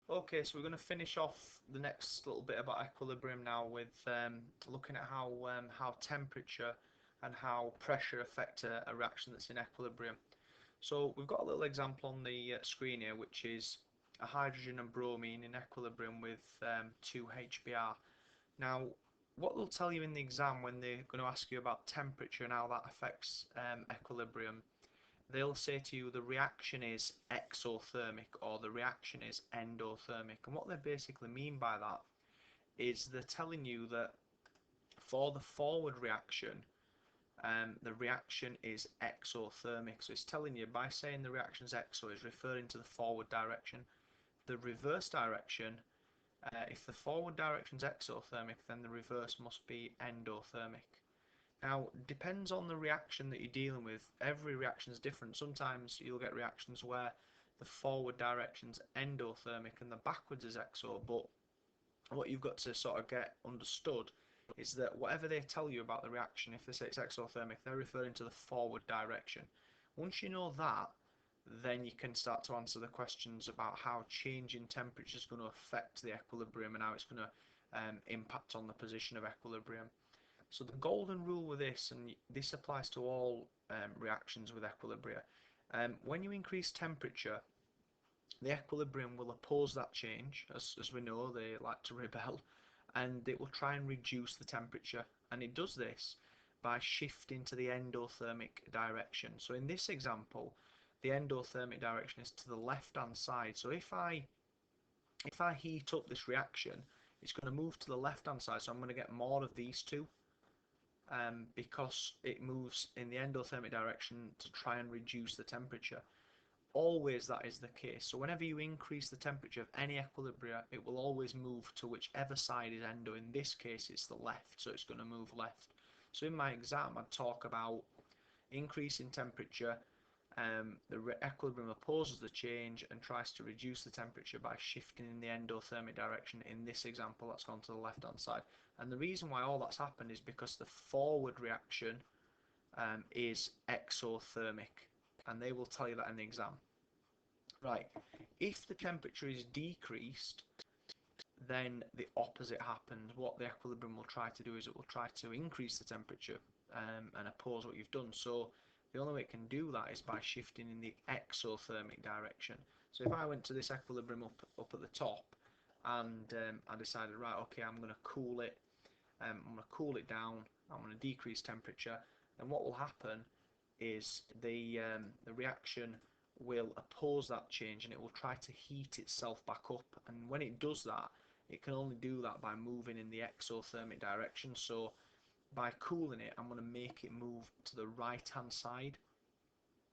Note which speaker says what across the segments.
Speaker 1: Okay, so we're going to finish off the next little bit about equilibrium now with looking at how temperature and how pressure affect a reaction that's in equilibrium. So we've got a little example on the screen here, which is a hydrogen and bromine in equilibrium with 2 HBr. Now, what they'll tell you in the exam when they're going to ask you about temperature and how that affects equilibrium, they'll say to you the reaction is exothermic or the reaction is endothermic. And what they basically mean by that is they're telling you that for the forward reaction, the reaction is exothermic. So it's telling you by saying the reaction is exo is referring to the forward direction. The reverse direction, if the forward direction is exothermic, then the reverse must be endothermic. Now, depends on the reaction that you're dealing with. Every reaction is different. Sometimes you'll get reactions where the forward direction's endothermic and the backwards is exo, but what you've got to sort of get understood is that whatever they tell you about the reaction, if they say it's exothermic, they're referring to the forward direction. Once you know that, then you can start to answer the questions about how changing temperature is going to affect the equilibrium and how it's going to impact on the position of equilibrium. So the golden rule with this, and this applies to all reactions with equilibria, when you increase temperature, the equilibrium will oppose that change, as we know, they like to rebel, and it will try and reduce the temperature. And it does this by shifting to the endothermic direction. So in this example, the endothermic direction is to the left-hand side. So if I heat up this reaction, it's going to move to the left-hand side, so I'm going to get more of these two. Because it moves in the endothermic direction to try and reduce the temperature. Always that is the case. So whenever you increase the temperature of any equilibria, it will always move to whichever side is endo. In this case, it's the left, so it's going to move left. So in my exam, I'd talk about increasing temperature. The equilibrium opposes the change and tries to reduce the temperature by shifting in the endothermic direction. In this example, that's gone to the left-hand side. And the reason why all that's happened is because the forward reaction is exothermic. And they will tell you that in the exam. Right, if the temperature is decreased, then the opposite happens. What the equilibrium will try to do is it will try to increase the temperature and oppose what you've done. So the only way it can do that is by shifting in the exothermic direction. So if I went to this equilibrium up at the top and I decided, right, okay, I'm going to cool it, I'm going to cool it down, I'm going to decrease temperature, then what will happen is the reaction will oppose that change and it will try to heat itself back up. And when it does that, it can only do that by moving in the exothermic direction. So by cooling it, I'm going to make it move to the right hand side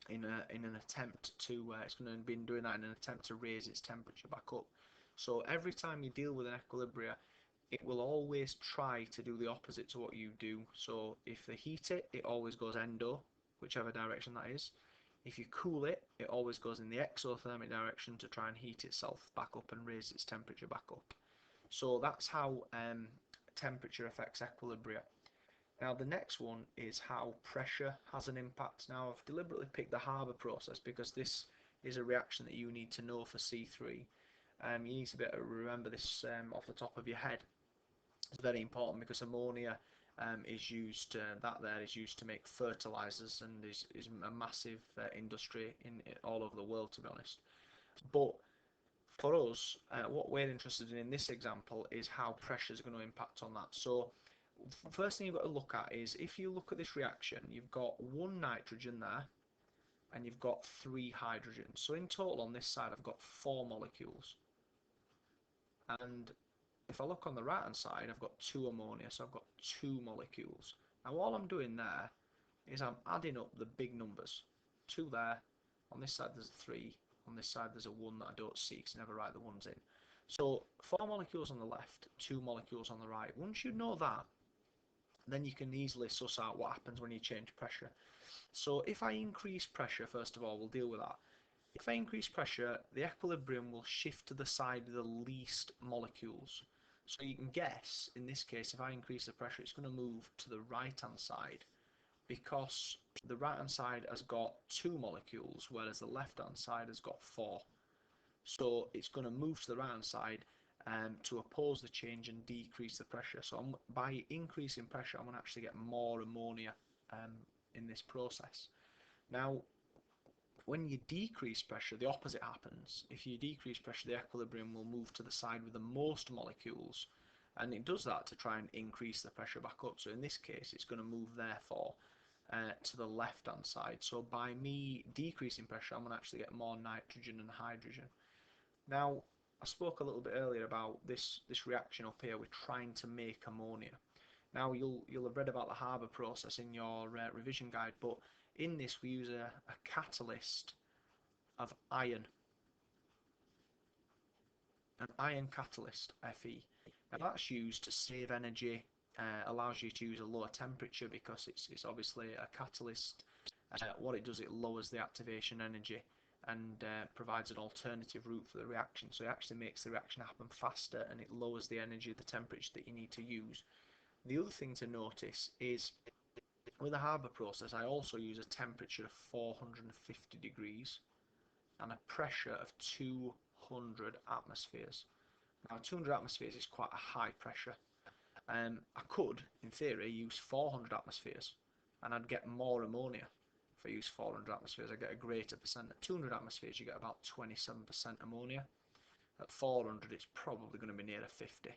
Speaker 1: in an attempt to it's going to be doing that in an attempt to raise its temperature back up. So every time you deal with an equilibria, it will always try to do the opposite to what you do. So if they heat it, it always goes endo, whichever direction that is. If you cool it, it always goes in the exothermic direction to try and heat itself back up and raise its temperature back up. So that's how temperature affects equilibria. Now the next one is how pressure has an impact. Now I've deliberately picked the Haber process because this is a reaction that you need to know for C3. You need to be able to remember this off the top of your head. It's very important because ammonia is used, that there is used to make fertilizers and is a massive industry in all over the world, to be honest. But for us, what we're interested in this example is how pressure is going to impact on that. So first thing you've got to look at is if you look at this reaction, you've got one nitrogen there and you've got 3 hydrogens. So in total on this side, I've got 4 molecules. And if I look on the right hand side, I've got 2 ammonia, so I've got 2 molecules. Now all I'm doing there is I'm adding up the big numbers. 2 there, on this side there's a 3, on this side there's a 1 that I don't see because I never write the ones in. So 4 molecules on the left, 2 molecules on the right. Once you know that, then you can easily suss out what happens when you change pressure. So if I increase pressure, first of all, we'll deal with that. If I increase pressure, the equilibrium will shift to the side of the least molecules. So you can guess, in this case, if I increase the pressure, it's going to move to the right-hand side because the right-hand side has got 2 molecules, whereas the left-hand side has got 4. So it's going to move to the right hand side to oppose the change and decrease the pressure. So by increasing pressure, I'm going to actually get more ammonia um, in this process. Now, when you decrease pressure, the opposite happens. If you decrease pressure, the equilibrium will move to the side with the most molecules, and it does that to try and increase the pressure back up. So in this case, it's going to move, therefore, to the left-hand side. So by me decreasing pressure, I'm going to actually get more nitrogen and hydrogen. Now, I spoke a little bit earlier about this reaction up here. We're trying to make ammonia. Now, you'll have read about the Haber process in your revision guide, but in this we use a catalyst of iron, an iron catalyst, Fe. Now that's used to save energy, allows you to use a lower temperature because it's obviously a catalyst. What it does, it lowers the activation energy and provides an alternative route for the reaction. So it actually makes the reaction happen faster, and it lowers the energy, the temperature that you need to use. The other thing to notice is with the Haber process, I also use a temperature of 450 degrees and a pressure of 200 atmospheres. Now, 200 atmospheres is quite a high pressure. I could, in theory, use 400 atmospheres and I'd get more ammonia. If I use 400 atmospheres, I get a greater percent. At 200 atmospheres, you get about 27% ammonia. At 400, it's probably going to be near 50.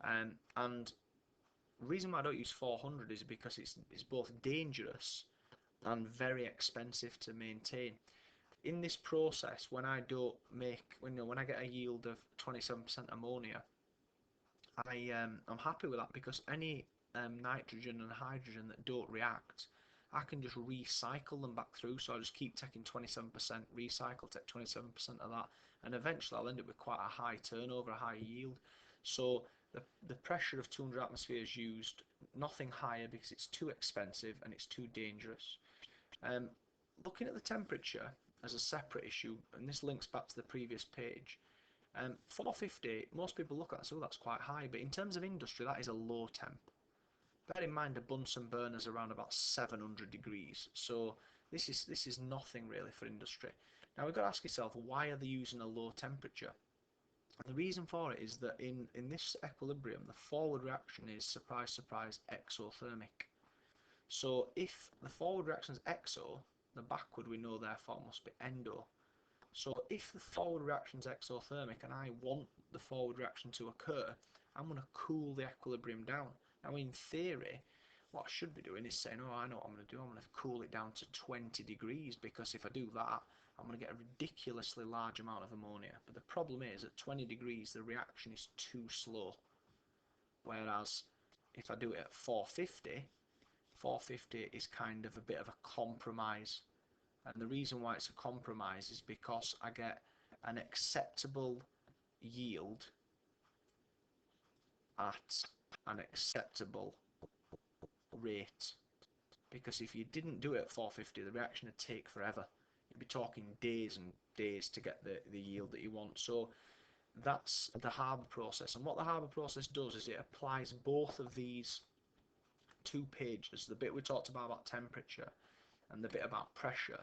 Speaker 1: And the reason why I don't use 400 is because it's both dangerous and very expensive to maintain. In this process, when I don't make, when I get a yield of 27% ammonia, I'm happy with that because any nitrogen and hydrogen that don't react, I can just recycle them back through. So I just keep taking 27%, recycle, take 27% of that, and eventually I'll end up with quite a high turnover, a high yield. So the pressure of 200 atmospheres used, nothing higher because it's too expensive and it's too dangerous. Looking at the temperature as a separate issue, and this links back to the previous page, 450, most people look at it, so that's quite high, but in terms of industry, that is a low temp. Bear in mind a Bunsen burner is around about 700 degrees, so this is nothing really for industry. Now we've got to ask yourself, why are they using a low temperature? And the reason for it is that in this equilibrium, the forward reaction is, surprise, surprise, exothermic. So if the forward reaction is exo, the backward we know therefore must be endo. So if the forward reaction is exothermic and I want the forward reaction to occur, I'm going to cool the equilibrium down. Now in theory, what I should be doing is saying, oh, I know what I'm going to do. I'm going to cool it down to 20 degrees because if I do that, I'm going to get a ridiculously large amount of ammonia. But the problem is at 20 degrees, the reaction is too slow. Whereas if I do it at 450, 450 is kind of a bit of a compromise. And the reason why it's a compromise is because I get an acceptable yield at an acceptable rate. Because if you didn't do it at 450, the reaction would take forever. You'd be talking days and days to get the yield that you want. So that's the Haber process. And what the Haber process does is it applies both of these two pages, the bit we talked about temperature and the bit about pressure,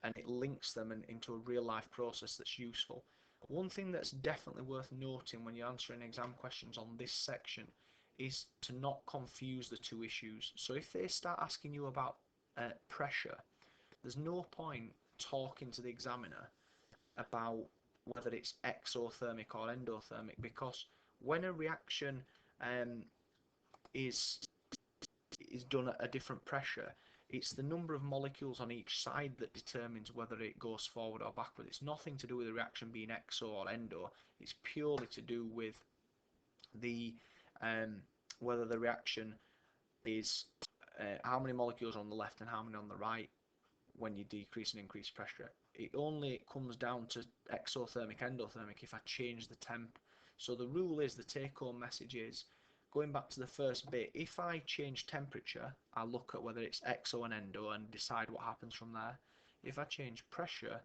Speaker 1: and it links them into a real life process that's useful. One thing that's definitely worth noting when you're answering exam questions on this section is to not confuse the two issues. So if they start asking you about pressure, there's no point talking to the examiner about whether it's exothermic or endothermic, because when a reaction is done at a different pressure, it's the number of molecules on each side that determines whether it goes forward or backward. It's nothing to do with the reaction being exo or endo. It's purely to do with the whether the reaction is how many molecules are on the left and how many on the right when you decrease and increase pressure. It only comes down to exothermic, endothermic if I change the temp. So the rule is, the take-home message is, going back to the first bit, if I change temperature, I look at whether it's exo and endo and decide what happens from there. If I change pressure,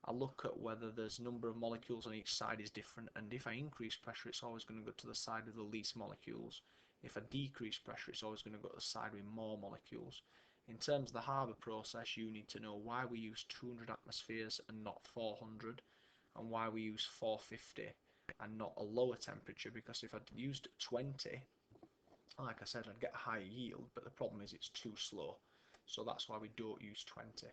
Speaker 1: I look at whether there's number of molecules on each side is different, and if I increase pressure, it's always going to go to the side with the least molecules. If I decrease pressure, it's always going to go to the side with more molecules. In terms of the Haber process, you need to know why we use 200 atmospheres and not 400. and why we use 450 and not a lower temperature, because if I'd used 20, like I said, I'd get a higher yield, but the problem is it's too slow. So that's why we don't use 20.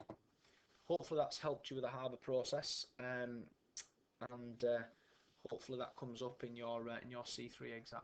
Speaker 1: Hopefully that's helped you with the harbour process, and hopefully that comes up in your C3 exam.